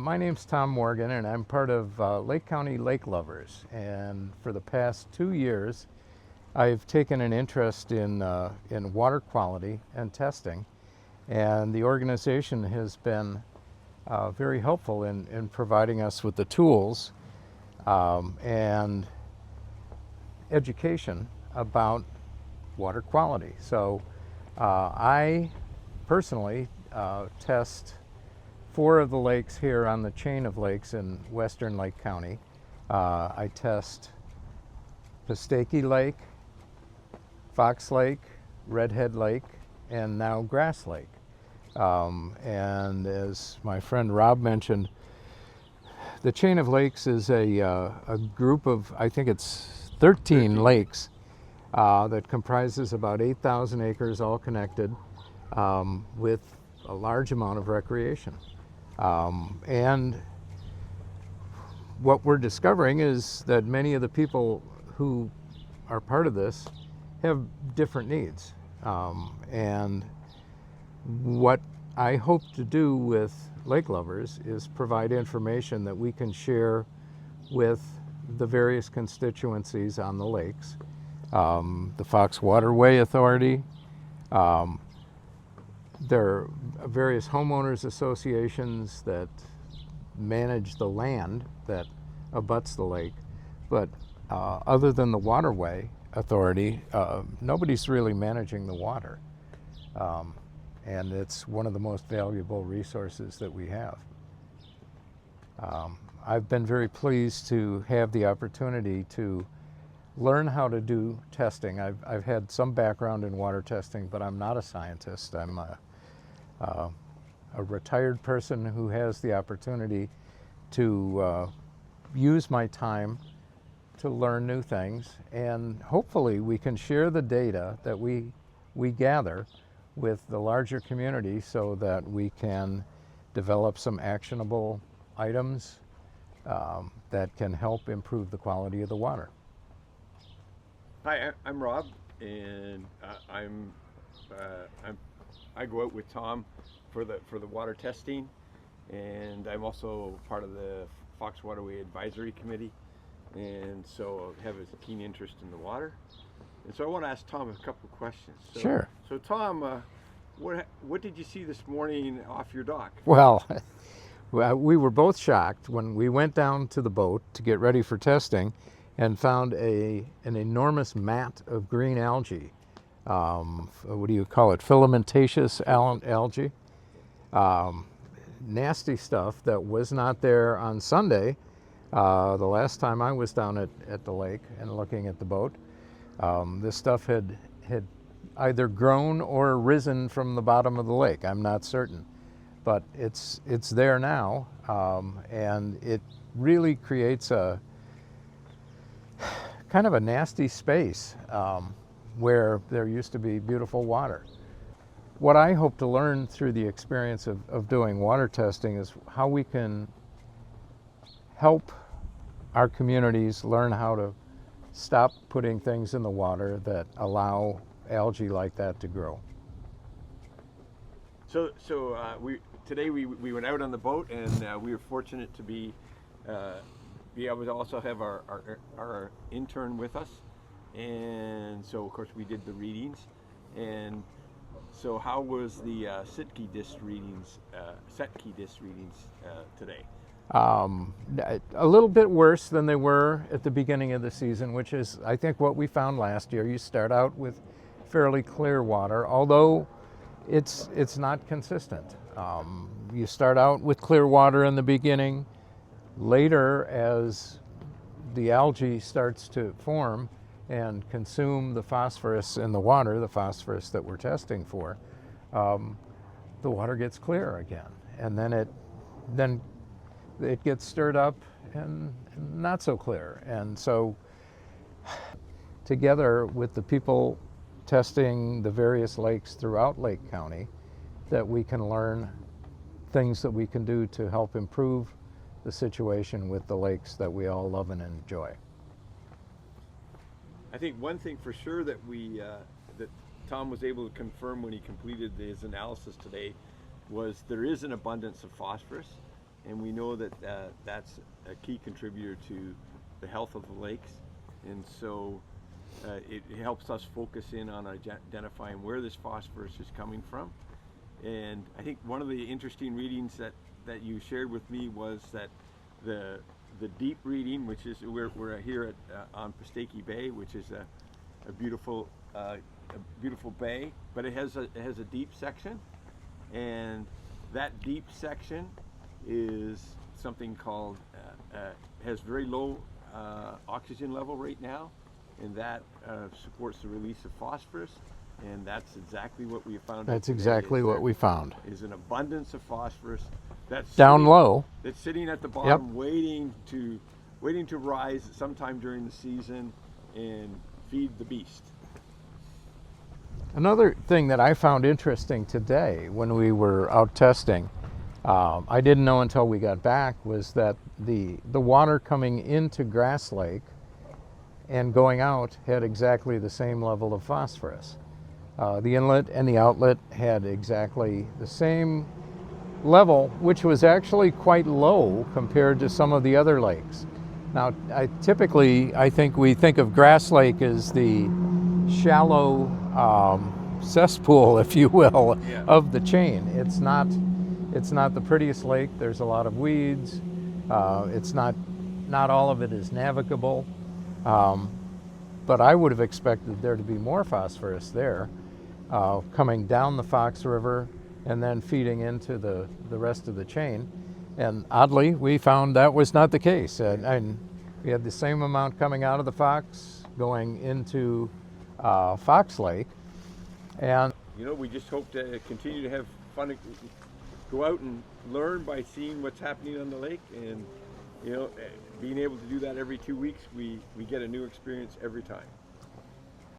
My name's Tom Morgan, and I'm part of Lake County Lake Lovers. And for the past 2 years, I've taken an interest in water quality and testing. And the organization has been very helpful in providing us with the tools and education about water quality. So I personally test 4 of the lakes here on the chain of lakes in western Lake County. I test Pistakee Lake, Fox Lake, Redhead Lake, and now Grass Lake. And as my friend Rob mentioned, the chain of lakes is a group of, I think it's 13 lakes that comprises about 8,000 acres, all connected, with a large amount of recreation. And what we're discovering is that many of the people who are part of this have different needs. And what I hope to do with Lake Lovers is provide information that we can share with the various constituencies on the lakes. The Fox Waterway Authority, there are various homeowners associations that manage the land that abuts the lake, but other than the Waterway Authority, nobody's really managing the water. And it's one of the most valuable resources that we have. I've been very pleased to have the opportunity to learn how to do testing. I've had some background in water testing, but I'm not a scientist. I'm a retired person who has the opportunity to use my time to learn new things, and hopefully we can share the data that we gather with the larger community so that we can develop some actionable items that can help improve the quality of the water. Hi, I'm Rob, and I go out with Tom for the water testing, and I'm also part of the Fox Waterway Advisory Committee, and so I have a keen interest in the water. And so I want to ask Tom a couple of questions. Sure. So Tom, what did you see this morning off your dock? Well, we were both shocked when we went down to the boat to get ready for testing and found an enormous mat of green algae. What do you call it? Filamentous algae. Nasty stuff that was not there on Sunday, the last time I was down at the lake and looking at the boat. This stuff had either grown or risen from the bottom of the lake. I'm not certain, but it's there now, and it really creates a kind of a nasty space where there used to be beautiful water. What I hope to learn through the experience of doing water testing is how we can help our communities learn how to stop putting things in the water that allow algae like that to grow. So today we went out on the boat, and we were fortunate to be able to also have our intern with us, and so of course we did the readings. And so how was the Sitkey disc readings today? A little bit worse than they were at the beginning of the season, which is, I think, what we found last year. You start out with fairly clear water, although it's not consistent. You start out with clear water in the beginning. Later, as the algae starts to form and consume the phosphorus in the water, the phosphorus that we're testing for, the water gets clear again, and then it gets stirred up and not so clear. And so together with the people testing the various lakes throughout Lake County, that we can learn things that we can do to help improve the situation with the lakes that we all love and enjoy. I think one thing for sure that that Tom was able to confirm when he completed his analysis today was there is an abundance of phosphorus, and we know that that's a key contributor to the health of the lakes. And so it helps us focus in on identifying where this phosphorus is coming from. And I think one of the interesting readings that you shared with me was that the deep reading, which is we're here at on Pistakee Bay, which is a beautiful bay, but it has a deep section, and that deep section is something called has very low oxygen level right now, and that supports the release of phosphorus. And that's exactly what we found. That's exactly what we found. Is an abundance of phosphorus that's down low. That's sitting at the bottom, waiting to rise sometime during the season and feed the beast. Another thing that I found interesting today when we were out testing, I didn't know until we got back, was that the water coming into Grass Lake and going out had exactly the same level of phosphorus. The inlet and the outlet had exactly the same level, which was actually quite low compared to some of the other lakes. Now, I think we think of Grass Lake as the shallow cesspool, if you will, of the chain. It's not the prettiest lake. There's a lot of weeds. It's not all of it is navigable. But I would have expected there to be more phosphorus there, coming down the Fox River and then feeding into the rest of the chain. And oddly, we found that was not the case. And we had the same amount coming out of the Fox going into Fox Lake. And we just hope to continue to have fun, go out and learn by seeing what's happening on the lake, and being able to do that every 2 weeks, we get a new experience every time.